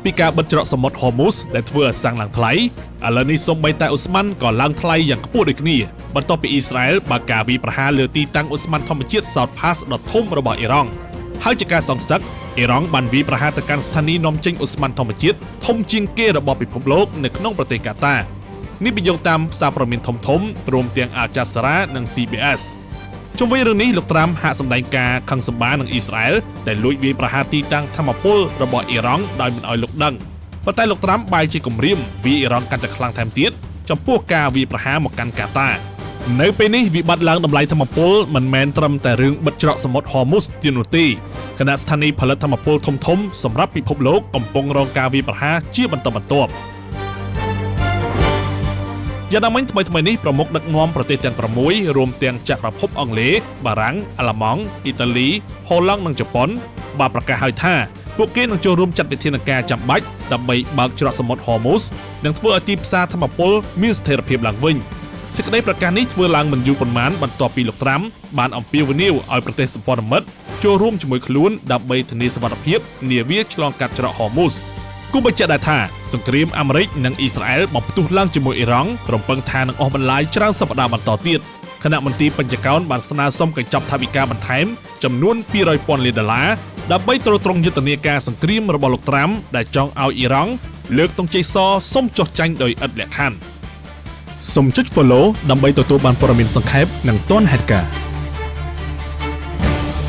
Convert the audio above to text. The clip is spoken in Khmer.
ពីការបិទច្រកសមុទ្រ Hormuz ដែលធ្វើឲ្យសាំងឡើងថ្លៃឥឡូវនេះសូម្បីតែអ៊ុស្ម៉ាន់ក៏ឡើងថ្លៃយ៉ាងខ្ពស់ដូចគ្នាបន្ទាប់ពីអ៊ីស្រាអែលបើកការវាយប្រហារលើទីតាំងអ៊ុស្ម៉ាន់ធម្មជាតិ South Pass ដ៏ធំរបស់អ៊ីរ៉ង់ហើយជាការសងសឹកអ៊ីរ៉ង់បានវាយប្រហារទៅកាន់ស្ថានីយនាំចេញអ៊ុស្ម៉ាន់ធម្មជាតិធំជាងគេរបស់ពិភពលោកនៅក្នុងប្រទេសកាតានេះបញ្យល់តាមសារព័ត៌មានធំៗរួមទាំង Al Jazeera និង CBS ជុំវិញរឿងនេះលោកត្រាំហាក់សម្ដែងការខឹងសម្បារនឹងអ៊ីស្រាអែលដែលលួចវាយប្រហារទីតាំងថាមពលរបស់អ៊ីរ៉ង់ដោយមិនឲ្យលោកដឹងប៉ុន្តែលោកត្រាំបែរជាគំរាមវាយអ៊ីរ៉ង់កាន់តែខ្លាំងថែមទៀតចំពោះការវាយប្រហារមកកាន់កាតានៅពេលនេះវិបត្តិឡើងតម្លៃថាមពលមិនមែនត្រឹមតែរឿងបិទច្រកសមុទ្រ Hormuz ទៀតនោះទេគណៈស្ថានីយផលិតថាមពលធំៗសម្រាប់ពិភពលោកកំពុងរងការវាយប្រហារជាបន្តបន្ទាប់យ៉ាងណាមិញថ្មីនេះប្រមុខដឹកនាំប្រទេសទាំង6រួមទាំងចក្រភពអង់គ្លេសបារាំងអាល្លឺម៉ង់អ៊ីតាលីហូឡង់និងជប៉ុនបានប្រកាសហើយថាពួកគេនឹងចូលរួមចាត់វិធានការចាំបាច់ដើម្បីបើកច្រកសមុទ្រ Hormuz និងធ្វើឲ្យទីផ្សារថាមពលមានស្ថិរភាពឡើងវិញសេចក្តីប្រកាសនេះធ្វើឡើងមិនយូរប៉ុន្មានបន្ទាប់ពីលោកត្រាំបានអំពាវនាវឲ្យប្រទេសសម្ព័ន្ធមិត្តចូលរួមជាមួយខ្លួនដើម្បីធានាសុវត្ថិភាពនាវាឆ្លងកាត់ច្រក Hormuzគូបញ្ជាក់ដែរថាសង្គ្រាមអាមេរិកនិងអ៊ីស្រាអែលបានផ្ទុះឡើងជាមួយអ៊ីរ៉ង់រំពឹងថានឹងអស់បន្លាយច្រើនសប្តាហ៍បន្តទៀតគណៈមន្ត្រីបញ្ចកោណបានស្នើសុំកញ្ចប់ថវិកាបន្ថែមចំនួន$200,000 លានដើម្បីទ្រទ្រង់យុទ្ធនាការសង្គ្រាមរបស់លោកត្រាំដែលចង់ឲ្យអ៊ីរ៉ង់លើកទង់ជ័យសសុំចុះចាញ់ដោយឥតលក្ខខណ្ឌសូមចុច Follow ដើម្បីទទួលបានព័ត៌មានសង្ខេបនិងទាន់ហេតុការណ៍